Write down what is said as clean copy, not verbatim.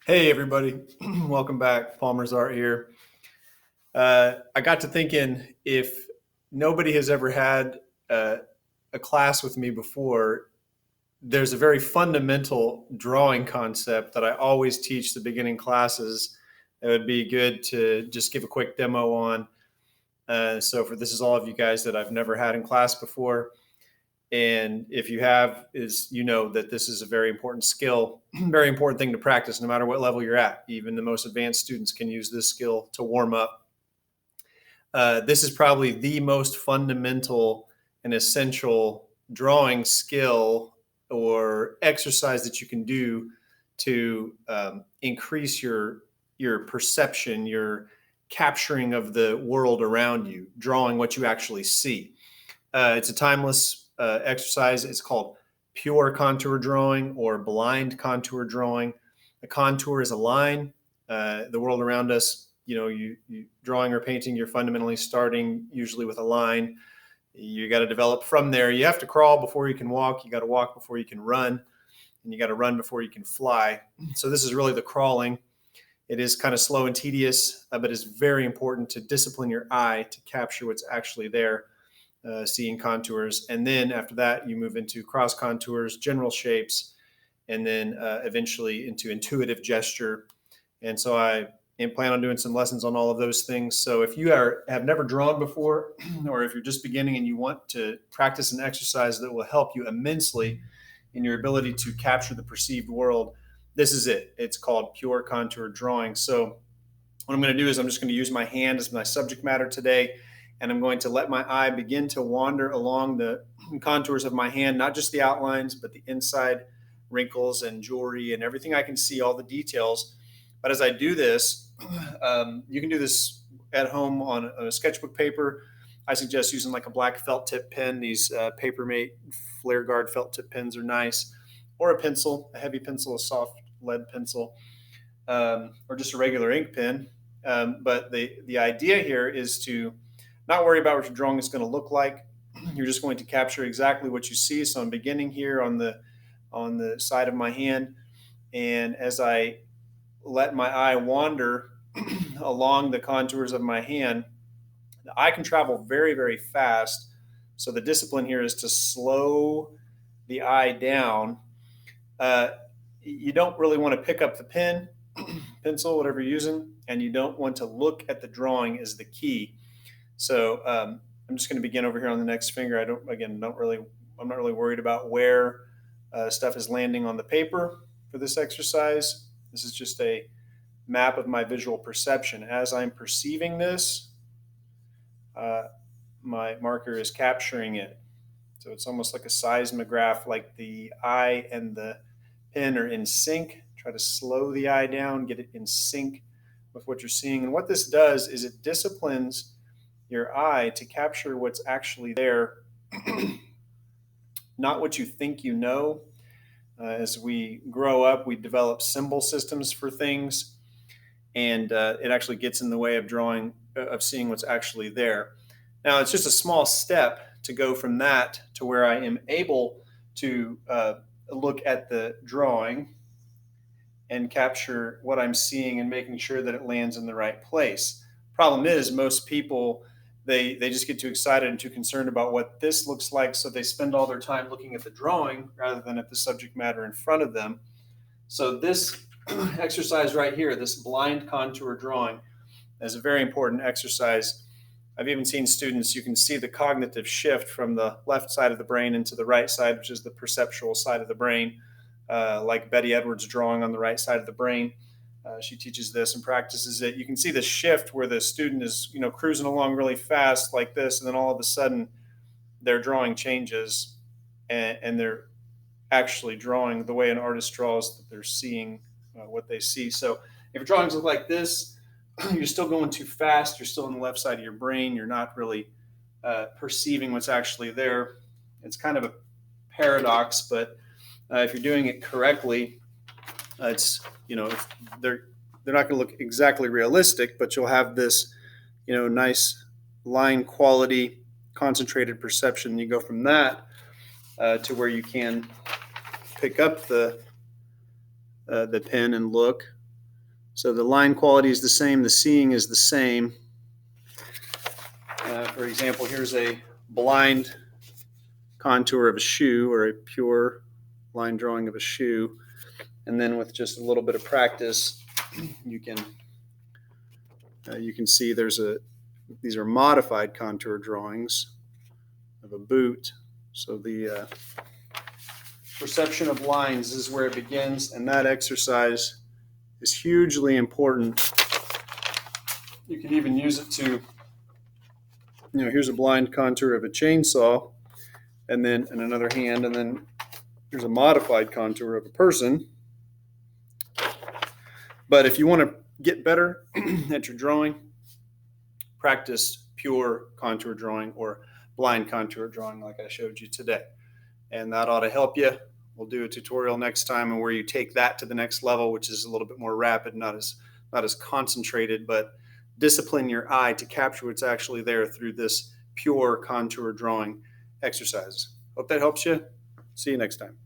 Hey, everybody. Welcome back. Palmer's Art here. I got to thinking if nobody has ever had a class with me before, there's a very fundamental drawing concept that I always teach the beginning classes. It would be good to just give a quick demo on. So this is all of you guys that I've never had in class before. And if you have, is you know that this is a very important skill, very important thing to practice no matter what level you're at. Even the most advanced students can use this skill to warm up. This is probably the most fundamental and essential drawing skill or exercise that you can do to increase your perception, your capturing of the world around you, drawing what you actually see. It's a timeless exercise. It's called pure contour drawing or blind contour drawing. A contour is a line. The world around us, you drawing or painting, you're fundamentally starting usually with a line. You got to develop from there. You have to crawl before you can walk. You got to walk before you can run, and you got to run before you can fly. So this is really the crawling. It is kind of slow and tedious, but it's very important to discipline your eye to capture what's actually there. Seeing contours. And then after that, you move into cross contours, general shapes, and then eventually into intuitive gesture. And so I plan on doing some lessons on all of those things. So if you have never drawn before, or if you're just beginning and you want to practice an exercise that will help you immensely in your ability to capture the perceived world, this is it. It's called pure contour drawing. So what I'm going to do is I'm just going to use my hand as my subject matter today, and I'm going to let my eye begin to wander along the contours of my hand, not just the outlines, but the inside wrinkles and jewelry and everything I can see, all the details. But as I do this, you can do this at home on a sketchbook paper. I suggest using like a black felt tip pen. These Papermate flare guard felt tip pens are nice, or a pencil, a heavy pencil, a soft lead pencil, or just a regular ink pen. But the idea here is to not worry about what your drawing is going to look like. You're just going to capture exactly what you see. So I'm beginning here on the side of my hand, and as I let my eye wander along the contours of my hand, the eye can travel very, very fast. So the discipline here is to slow the eye down. Uh, you don't really want to pick up the pen, pencil, whatever you're using, and you don't want to look at the drawing is the key. So I'm just going to begin over here on the next finger. I'm not really worried about where stuff is landing on the paper for this exercise. This is just a map of my visual perception. As I'm perceiving this, my marker is capturing it. So it's almost like a seismograph, like the eye and the pen are in sync. Try to slow the eye down, get it in sync with what you're seeing. And what this does is it disciplines your eye to capture what's actually there, not what you think you know. As we grow up, we develop symbol systems for things, and it actually gets in the way of drawing, of seeing what's actually there. Now, it's just a small step to go from that to where I am able to look at the drawing and capture what I'm seeing and making sure that it lands in the right place. Problem is, most people, they just get too excited and too concerned about what this looks like, so they spend all their time looking at the drawing rather than at the subject matter in front of them. So this exercise right here, this blind contour drawing, is a very important exercise. I've even seen students, you can see the cognitive shift from the left side of the brain into the right side, which is the perceptual side of the brain, like Betty Edwards drawing on the right side of the brain. She teaches this and practices it. You can see the shift where the student is, cruising along really fast like this, and then all of a sudden their drawing changes, and they're actually drawing the way an artist draws, that they're seeing what they see. So if your drawings look like this, you're still going too fast. You're still on the left side of your brain. You're not really perceiving what's actually there. It's kind of a paradox, but if you're doing it correctly, it's they're not going to look exactly realistic, but you'll have this nice line quality, concentrated perception. You go from that to where you can pick up the pen and look, So the line quality is the same, the seeing is the same. For example, here's a blind contour of a shoe, or a pure line drawing of a shoe. And then with just a little bit of practice, you can see these are modified contour drawings of a boot. So the perception of lines is where it begins, and that exercise is hugely important. You can even use it to, here's a blind contour of a chainsaw, and then in another hand, and then here's a modified contour of a person. But if you want to get better at your drawing, practice pure contour drawing or blind contour drawing like I showed you today. And that ought to help you. We'll do a tutorial next time and where you take that to the next level, which is a little bit more rapid, not as concentrated, but discipline your eye to capture what's actually there through this pure contour drawing exercise. Hope that helps you. See you next time.